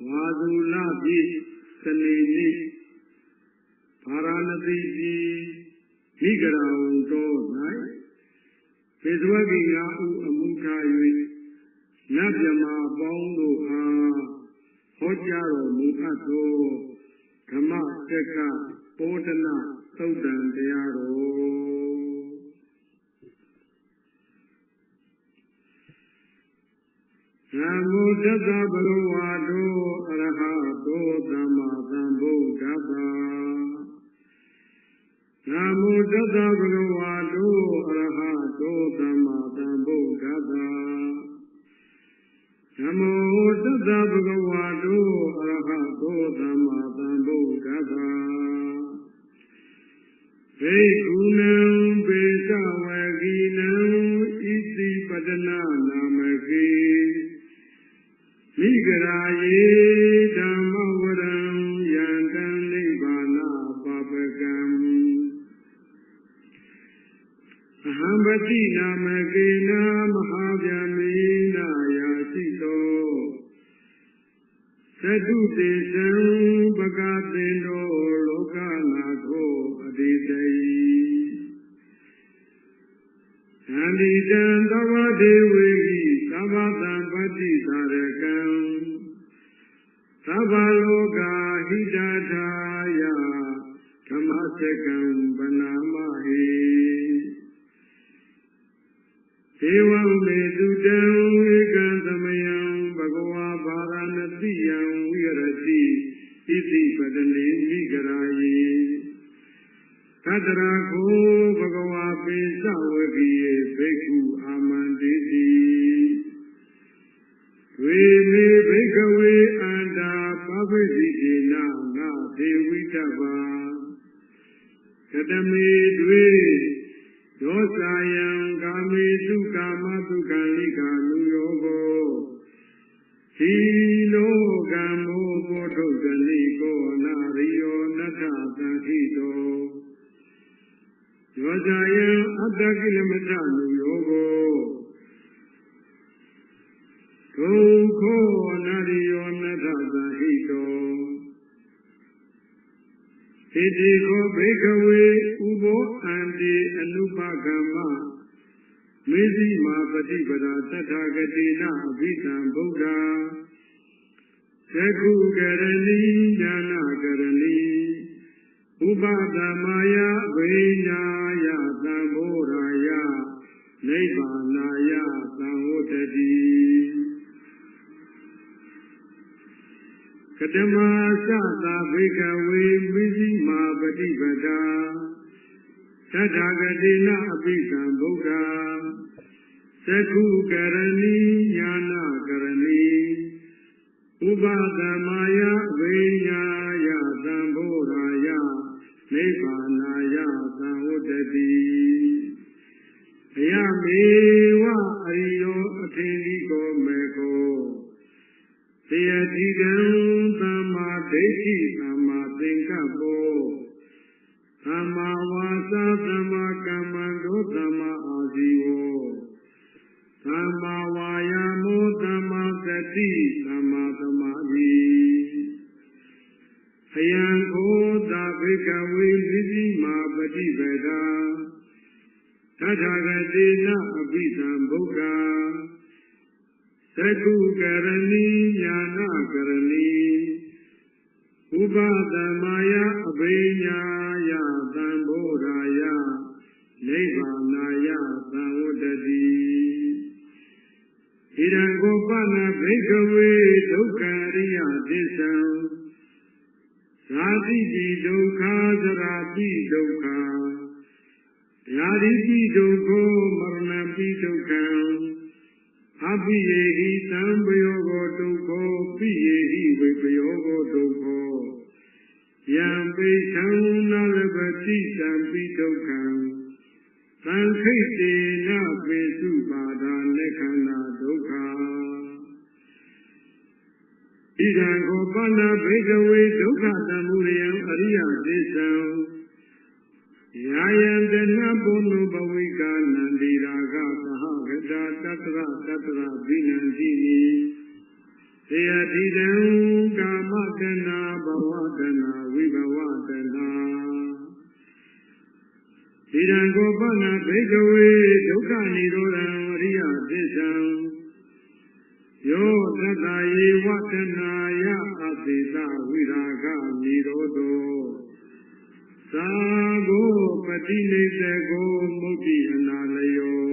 ဝါဇူလပြည့်စနေနေ့ဗာရာဏသီပြည်မိဂရာဝံတော်၌ဖေဇဝကိငါဥအမှုထား၍နတ်မြမာပေါင်းတို့အားဟောကြားတော်မူအပ်သောဓမ္မစက္ကပောဒနာသုတ်တံတရားတော်နမောတသဗ္ဗဂဝါတောအရဟတောသမ္မာသမ္ဗုဒ္ဓတ္တနမောတသဗ္ဗဂဝါတောအရဟတောသမ္မာသမ္ဗုဒ္ဓတ္တနမောတသဗ္ဗဂဝါတောအရဟတောသမ္မာသမ္ဗုဒ္ဓတ္တဘေကုဏံဘေသဝကိနံဣတိပတနာနာမကေမိဂရာယေဓမ္မဝရံယံတံနိဗ္ဗာနပပကံအဟံပတိနာမကေနမဟာဗျာမေနာယာရှိသောသတုတေသံပကတိန်တောလောကနာသောအတိတေသန္တိတံသဗ္ဗဒေဝေသဗ္ဗသံပတိသာရကံသဗ္ဗလောကဟိတထာယဓမ္မစကံဗနာမဟိဧဝံမေတုတံဧကံသမယံဘဂဝါဗာရာဏတိယံဝိရတိဣတိပတနေမိဂရာယေသတ္တရာကိုဘဂဝါပိသဝကိယေဘိက္ခုအာမန္တိတိဝေမေဘိက္ခဝေအန္တာပပိစိတေနငါဒေဝိတ္တဗာကတမေတွေဒောစာယံကာမေတုကာမတုကံလိကာလူယောကိုသီလောကံမောဘောထုဇနိကောနာရိယောနတ္ထသံခိတောဒောစာယံအတ္တကိလမတ္ထလူယောကိုဒုက္ခောနာရိယောနတ္ထသံဟိတောဣတိခောဘိက္ခဝေဥဘောအန္တိအနုပကမ္မမေဇိမာပฏิပဒါသတ္ထာဂတိနအဘိဓမ္ဗုဒ္ဓသက္ခုကရဏီဉာဏကရဏီဥပဒမာယဝိညာယသံဃောရာယနိဗ္ဗာနာယသံဝတ္တိကတမသသာဘိကဝေမိဇိမာပฏิပဒါသတ္ထာဂတိနအဘိဓမ္ဗုဒ္ဓသက္ခုကရဏီဉာဏကရဏီဥပဒမာယဝိညာယသံဃောရာယနိဗ္ဗာနာယသံဝတ္တိအယမေဝအရိယောအထေရိကောမေကောသေယတိကံသမ္မာဒိဋ္ဌိသမ္မာသင်္ကပ္ပောသမ္မာဝါစာသမ္မာကမ္မန္တောသမ္မာအာဇီဝောသမ္မာဝါယာမောသမ္မာသတိသမ္မာသမာဓိအယံကိုသာဘိကဝေမိဇိမာပฏิပဒါသတ္ထာဂတိနအဘိဓမ္ဗုဒ္ဓသက္ခုကရဏီညာနာကရဏီဥပဒမာယအဘိညာယသံဃောရာယနိဗ္ဗာနာယသံဝတ္တိဣရံကိုပနဘိက္ခဝေဒုက္ခရိယသစ္ဆံဇာတိတိဒုက္ခသရာတိဒုက္ခယာတိတိဒုက္ခမရဏပိဒုက္ခံအပိယေဟိသံပယောဂောဒုက္ခောပိယေဟိဝိပယောဂောဒုက္ခောယံပိသံနာလပတိသံပိဒုက္ခံသံခိတေနပိစုပါဒာလက်ခန္ဓာဒုက္ခဣဒံခောပဏဘိကဝေဒုက္ခသမုဒယံအရိယသစ္ဆံယာယံတနဘုံနုဘဝိကာနန္တိရာဂသဟဂတာတတ္တရတတ္တရဘိနန္တိနိ သေယတိတံကာမတဏဘဝတဏဝိဘဝတဏဣဒံကောပနဘိကဝေဒုက္ခនិရောဓံအရိယသစ္ဆံယောသတ္တယေဝတနာယအသေသဝိရာဂនិရောဓောသာဂောပတိနိစ္စကိုမုတ်တိအနာလယော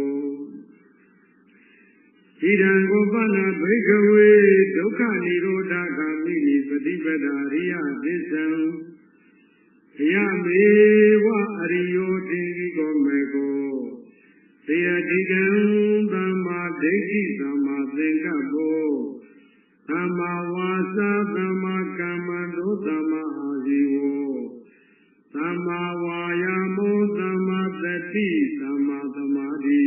ဣဒံကောပနဘိကဝေဒုက္ခនិရောဓဂာမိနိပฏิပဒာရိယသစ္ဆံယမေဝအရိယောတိကောမေကောသေယတိကံသမ္မာဒိဋ္ဌိသမ္မာသင်္ကပ္ပောသမ္မာဝါစာသမ္မာကမ္မန္တောသမ္မာအာဇီဝောသမ္မာဝါယာမောသမ္မာသတိသမ္မာသမာဓိ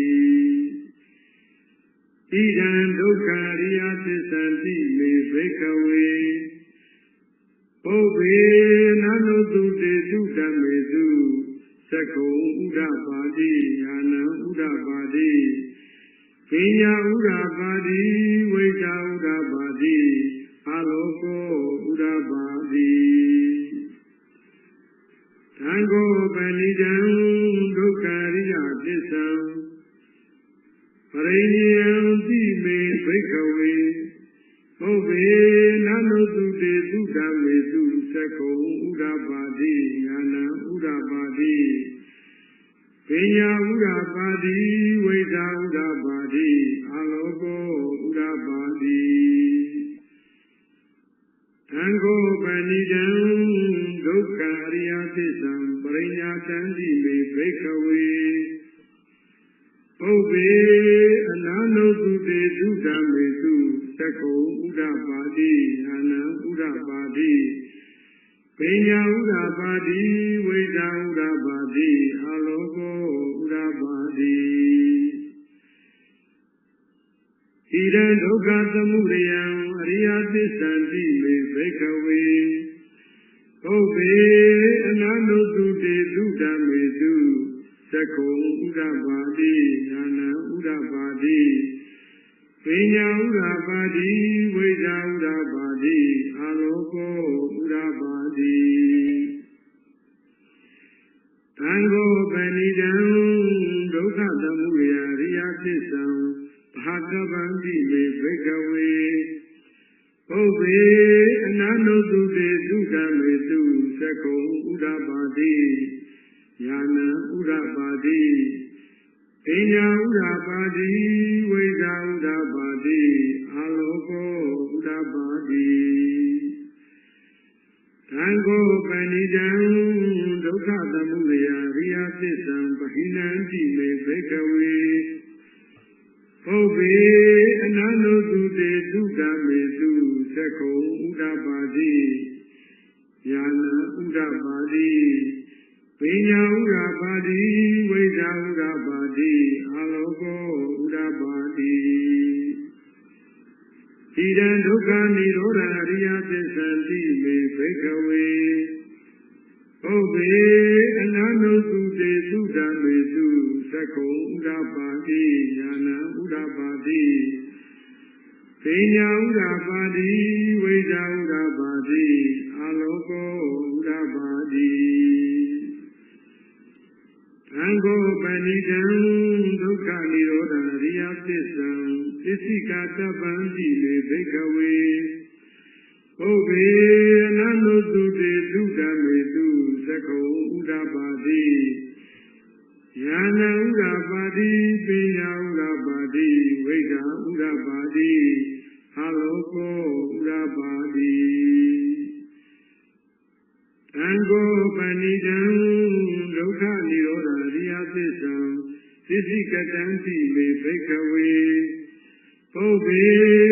ဣဒံဒုက္ခရိယသစ္ဆံတိမေဘိကဝေပုဗ္ဗေနန္တုတုတေတုဓမ္မေတုသက္ကုံဥဒ္ဓပါတိညာဏံဥဒ္ဓပါတိပညာဥဒ္ဓပါတိဝိဇ္ဇာဥဒ္ဓပါတိအလောကောဥဒ္ဓပါတိသံဃောပဏိတံဒုက္ခရိယသစ္ဆံပရိနိယံတိမေဘိကဝေပုဗ္ဗေနန္တုတုတေတုဓမ္မေတုသက္ကုံဥဒ္ဓပါတိညာဏံဥဒ္ဓပါတိပညာဥဒ္ဓပါတိဝိဇ္ဇာဥဒ္ဓပါတိအလောကောဥဒ္ဓပါတိသံဃောပဏိတံဒုက္ခအရိယသစ္ဆံပရိညာတံတိမေဘိကဝေပုဗ္ဗေအနန္တုတုတေတုဓမ္မေတုသက္ကုံဥဒ္ဓပါတိညာဏံဥဒ္ဓပါတိပညာဥဒ္ဓပါတိဝိဇ္ဇာဥဒ္ဓပါတိအလောကောဥဒ္ဓပါတိဣဒံဒုက္ခသမုဒယံအရိယသစ္ဆံတိမေဘိကဝေပုဗ္ဗေအနန္တုတုတေတုဓမ္မေတုသက္ကုံဥဒ္ဓပါတိညာဏံဥဒ္ဓပါတိပညာဥဒ္ဓပါတိဝိဇ္ဇာဥဒ္ဓပါတိအလောကောဥဒ္ဓပါတိသံဃောပဏိတံဒုက္ခသမုဒယအရိယသစ္ဆံဘာကဗံတိမေဘိကဝေပုဗ္ဗေအနန္တုတုတေတုဓမ္မေတုသက္ကုံဥဒ္ဓပါတိညာဏံဥဒ္ဓပါတိပညာဥဒ္ဓပါတိဝိဇ္ဇာဥဒ္ဓပါတိအလောကောဥဒ္ဓပါတိသံဃောပဏိတံဒုက္ခသမုဒယအရိယသစ္ဆံပဟိနံတိမေဘိကဝေပုဗ္ဗေအနန္တုတုတေတုဓမ္မေတုသက္ကုံဥဒ္ဓပါတိညာဏံဥဒ္ဓပါတိပညာဥဒ္ဓပါတိဝိဇ္ဇာဥဒ္ဓပါတိအလောကောဥဒ္ဓပါတိဣဒံဒုက္ခនិရောဓအရိယသစ္ဆံတိမေဘိကဝေပုဗ္ဗေအနန္တုတုတေတုဓမ္မေတုသက္ကုံဥဒ္ဓပါတိညာဏံဥဒ္ဓပါတိပညာဥဒ္ဓပါတိဝိဇ္ဇာဥဒ္ဓပါတိအလောကောဥဒ္ဓပါတိသံဃောပဏိတံဒုက္ခនិရောဓအရိယသစ္ဆံသစ္စိကတပ္ပံတိလေဘိကဝေပုဗ္ဗေအနန္တုတုတေတုဓမ္မေတုသက္ကုံဥဒ္ဓပါတိညာဏံဥဒ္ဓပါတိပညာဥဒ္ဓပါတိဝိဇ္ဇာဥဒ္ဓပါတိအလောကောဥဒ္ဓပါတိသံဃောပဏိတံဒုက္ခនិရောဓအရိယသစ္ဆံသစ္စိကတံတိမေဘိကဝေပုဗ္ဗေ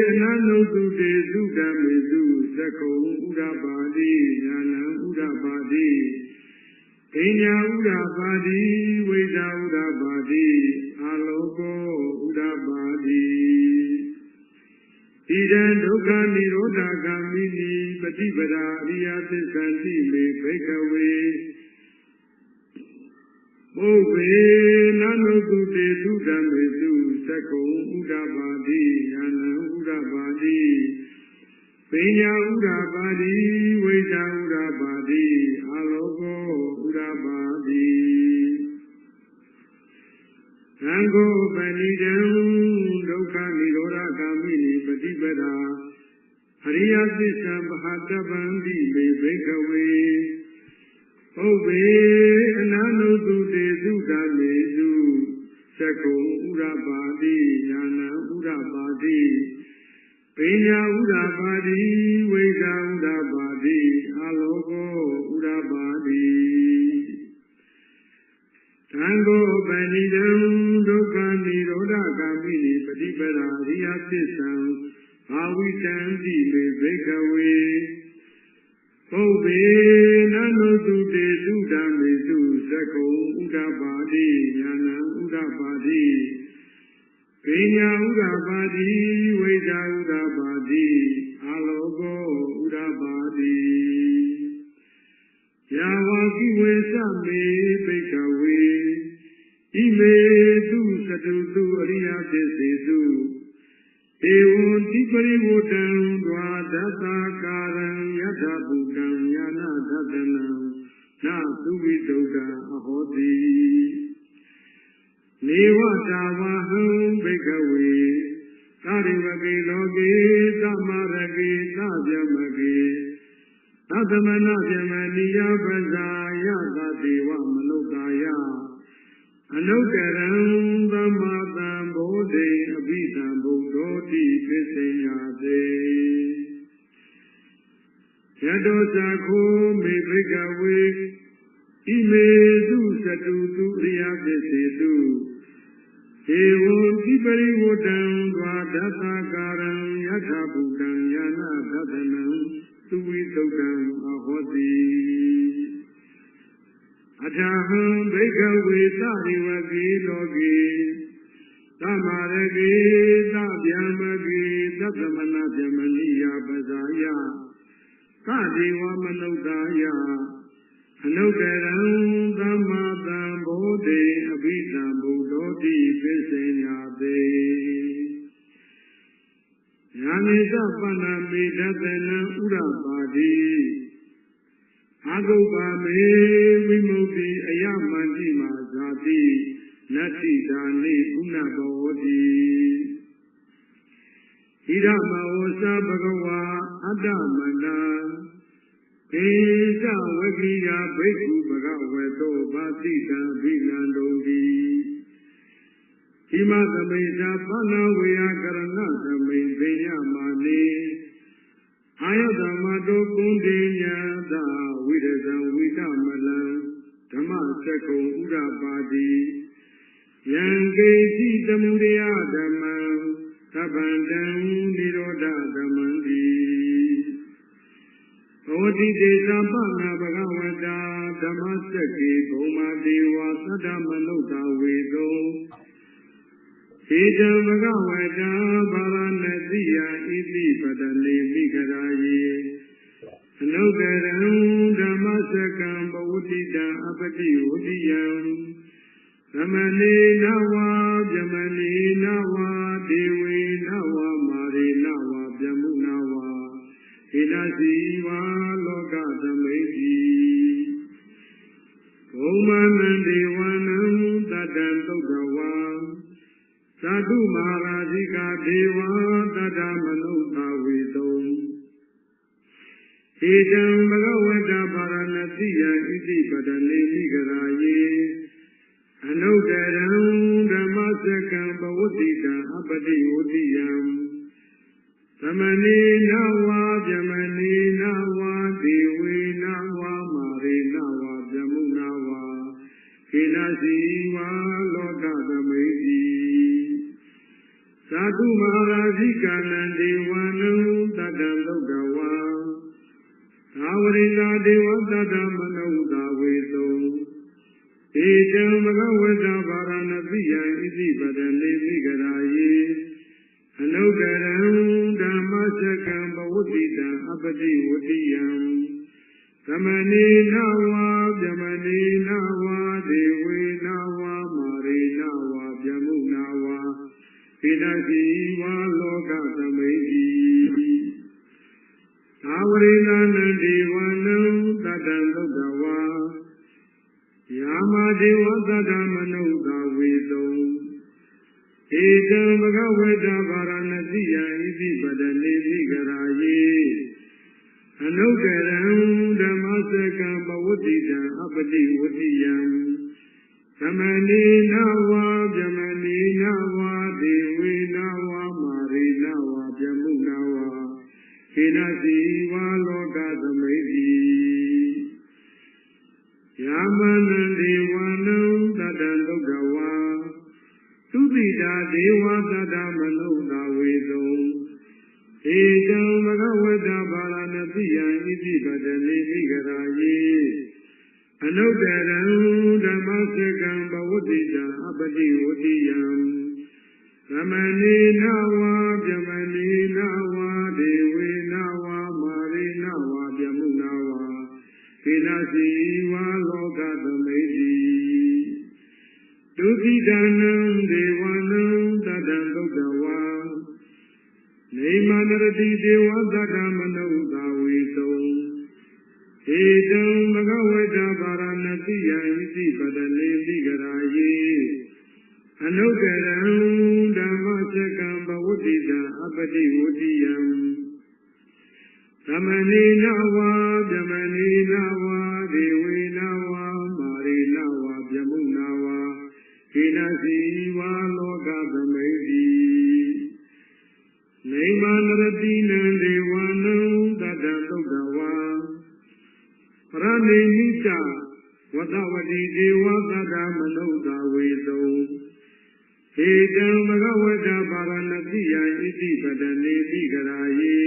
အနန္တုတုတေတုဓမ္မေတုသက္ကုံဥဒ္ဓပါတိညာဏံဥဒ္ဓပါတိပညာဥဒ္ဓပါတိဝိဇ္ဇာဥဒ္ဓပါတိအလောကောဥဒ္ဓပါတိဣဒံဒုက္ခនិရောဓဂာမိနိပฏิပဒါအရိယသစ္ဆံတိမေဘိကဝေပုဗ္ဗေနန္တုတုတေတုဓမ္မေတုသက္ကုံဥဒ္ဓပါတိညာဏံဥဒ္ဓပါတိပ ပိညာဥဒ္ဓပါတိဝိဇ္ဇာဥဒ္ဓပါတိအာလောကောဥဒ္ဓပါတိသံဃောပဏိတံဒုက္ခនិရောဓဂာမိနိပฏิပဒါအရိယသစ္စာမဟာတပံတိမေဘိကဝေဟုတ်ပေအနန္တုတုတေသုဓမ္မေစုသက္ကုံဥဒ္ဓပါတိဉာဏံဥဒ္ဓပါတိပိညာဥဒ္ဓပါတိဝိဇ္ဇာဥဒ္ဓပါတိအာလောကောဥဒ္ဓပါတိသံဃောပဏိတံဒုက္ခនិရောဓဂာမိနိပฏิပဒါအရိယသစ္စာဘာဝိတံတိမေဘိကဝေဟုတ်ပေနန္တုတုတေသုဓမ္မေစုသက္ကုံဥဒ္ဓပါတိဉာဏံဥဒ္ဓပါတိပိညာဥဒ္ဓပါတိဝိဇ္ဇာဥဒ္ဓပါတိအာလောကောဥဒ္ဓပါတိယာဝကိဝေသမေဘိကဝေဣမေတုသတုတုအရိယသစ္စေတုဧဝံတိပရိဝတံဒွါဒသကာရံယထဗုတံညာနာသတ္တနံနာသုဝိတုဒ္ဓအဟောတိနေဝတာဝဟံဘိကဝေသရိဝကေလောကေသမရကေသဗျမကေသတ္တမနဗျမနိယပဇာယသတိဝမနုဿာယအနုတရံသမ္မာသံဘောဓိအဘိဓမ္ဗုဒ္ဓောတိပစ္စေညာသေယတောသခောမေဘိကဝေဣမေတုသတုတုအရိယပစ္စေတုဧဝံတိပရိဝတံဒွါဒသကာရံယထဗုတံညာနာသတ္တနံသုဝိတုဒ္ဓံအဟောတိအထာဟံဘိကဝေသရိဝကေလောကေသမရကေသဗျမကေသတ္တမနဗျမနိယပဇာယသတိဝမနုဿာယအနုတရံသမ္မာသံဘောဓိအဘိဓမ္ဗုဒ္ဓောတိပစ္စေညာသေညာနိသပန္နမေတ္တနံဥဒ္ဓပါတိအာဂုပ္ပမေဝိမု တိအယမန္တိမာဇာတိနတ္တိဒါနိကုဏဘောတိဣဒမဝသဘဂဝါအတ္တမနာဧသဝကိယဘိက္ခုဘဂဝေတောဘာတိတံဘိနန္တုံတိဣမသမိသာပဏ္ဏဝေယကရဏသမိဘိညမာနေအာယတမတောကုန္တိညာသဝိရဇံဝိကမလံဓမ္မစက္ကုံဥဒ္ဓပါတိယံကေတိတမုဒယဓမ္မံသဗ္ဗန္တံនិရောဓဓမ္မံတိဘောဓိတေသဗ္ဗနာဘဂဝတာဓမ္မစက္ကေဘုံမာဒေဝသတ္တမနုဿဝေသောဧတံဘဂဝတာဘာဝနတိယဣတိပတနေမိဂရာယေအနုတရံဓမ္မစကံဘဝတိတံအပတိဝတိယံသမနေနဝဗျမနေနဝဒေဝေနဝမာရေနဝဗျမုနဝဣဒစီဝါလောကသမိတိဘုံမနန္ဒေဝနံတတံသုတ်တဝါသတုမဟာရာဇိကဒေဝတတ္တမနုဿဝေတုံဧတံဘဂဝတပါရဏတိယဣတိပတနေမိဂရာယေအနုတရံဓမ္မစကံဘဝတိတံအပတိဝတိယံသမနေနဝဗျမနေနဝဒေဝေနဝမာရေနဝဗျမုနဝခေနစီဝါလောကသမိတိသာတုမဟာရာဇိကနံဒေဝနံတတံသုတ်တဝါသာဝရိန္ဒဒေဝတတ္တမနုဿဝေသောဧတံဘဂဝတပါရဏတိယံဣတိပတနေမိဂရာယေအနုတရံဓမ္မစကံဘဝတိတံအပတိဝတိယံသမနေနဝဗျမနေနဝဒေဝေနဝမာရေနဝဗျမုနဝဣဒစီဝါလောကသမိတိ ဝရိဏနံဒေဝနံတတံသုတ္တဝါယာမဒေဝသတ္တမနုဿဝေတုံဧတံဘဂဝေတဗာရဏတိယံဣတိပတနေတိကရာယေအနုကရံဓမ္မစကံဘဝတိတံအပတိဝတိယံသမနေနဝါဗြမနေနဝါဒေဝေနဝါမာရိနဝါဗြမုနဝါခေနစီဝါလောကသမိတိယာမနံဒေဝနံတတံသုတ္တဝါသုတိတာဒေဝသတ္တမနုဿဝေတုံဧတံဘဂဝတဗာရဏတိယံဣတိပတနေတိကရာယေအနုတရံဓမ္မစကံဘဝတိတံအပတိဝတိယံသမနေနဝါဗြမနေနဝါဒေဝေနဝါမာရိနဝါဗြမုနဝါခေနစီဝါလောကသမိတိဒုတိတနံဒေဝနံတတံသုတ္တဝါနေမန္တရတိဒေဝသတ္တမနုဿဝေတုံဧတံဘဂဝေတဗာရဏတိယံဣတိပတနေတိကရာယေအနုကရံဓမ္မစကံဘဝတိတံအပတိဝတိယံသမနေနဝါဗြမနေနဝါဒေဝေနဝါမာရိနဝါဗြမုနဝါခေနစီဝါလောကသမိတိနေမန္တရတိနံဒေဝနံတတံသုတ္တဝါပရဏိနိတဝတဝတိဒေဝသတ္တမနုဿဝေတုံဧတံဘဂဝတဗာရဏတိယံဣတိပတနေတိကရာယေ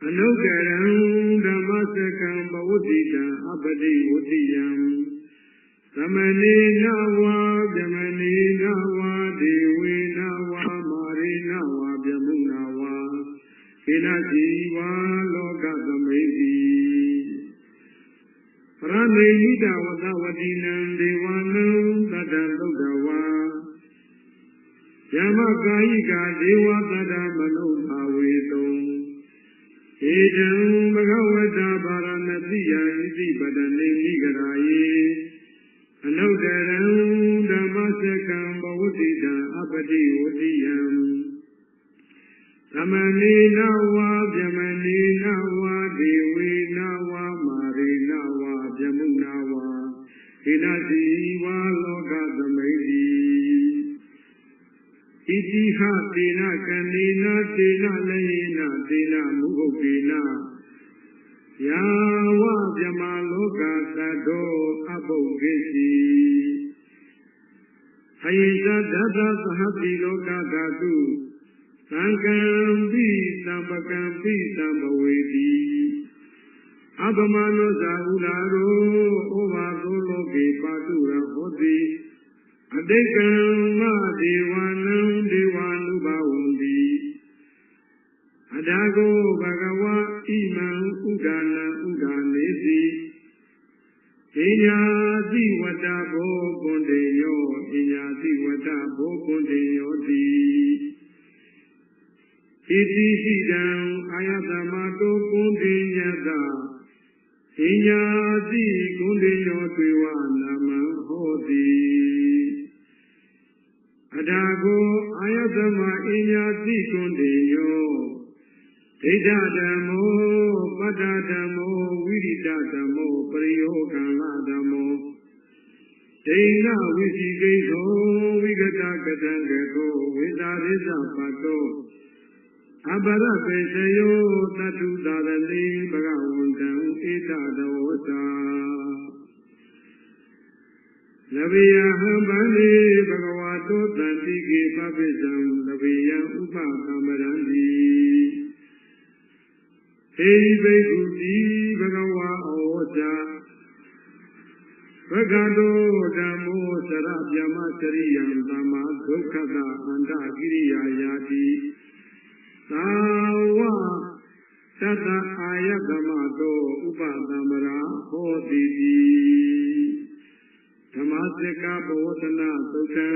အနုကရံဓမ္မစကံဘဝတိတံအပတိဝတိယံသမနေနဝါဗြမနေနဝါဒေဝေနဝါမာရိနဝါဗြမုနဝါခေနစီဝါလောကသမိတိပရမေနိတဝတဝတိနံဒေဝနံတတံသုတ္တဝါယမကာယိကာဒေဝသတ္တမနုဿဝေတုံဧတံဘဂဝတဗာရဏတိယံဣတိပတနေတိကရာယေအနုတရံဓမ္မစကံဘဝတိတံအပတိဝတိယံသမနေနဝါဗြမနေနဝါဒေဝေနဝါမာရိနဝါဗြမုနဝါခေနစီဝါလောကသမိတိဣတိဟတေနကန္နေနတေနလယေနတေနမုဟုတ်တေနယာဝဗြမလောကသတ္တောအပုဂ္ဂိတိဟယေသဒတ္တသဟတိလောကဓာတုသံဃံပိသံပကံပိသံဘဝေတိအပမနောဇာဥလာရောဩဘာသောလောကေပါတုရဟောတိအတိကံမဒေဝနံဒေဝ ानु ဘဝန္တိအဒါကိုဘဂဝါဣမံဥဒါနံဥဒါနေတိပညာတိဝတ္တဘောကွန်တေယောပညာတိဝတ္တဘောကွန်တေယောတိဣတိဟိတံအာယတမတောကွန်တေညတပညာတိကွန်တေယောတေဝနာမံဟောတိအဒါကိုအာယတမအညာတိကွန်တေယောဒိဋ္ဌဓမ္မောပတ္တဓမ္မောဝိရိတဓမ္မောပရိယောကံလဓမ္မောဒိဏဝိသိကိသောဝိကတကတံကေသောဝိသာရိသပတ်တောအပရပေစယောတတုသာရတိဘဂဝန္တံဧတတဝောတာလဗေယဟံဗန္တိဘဂဝါတောတံတိကေပပိစံလဗေယဥပကမရံတိဟေဘိက္ခုတိဘဂဝါဩဝတ္တဘဂတောဓမ္မောစရဗျမစရိယံသမ္မာဒုက္ခတအန္တကိရိယာယာတိသာဝတတအာယတမတောဥပသမ္မာဟောတိတိဓမ္မစကဘဝတနာသုတံ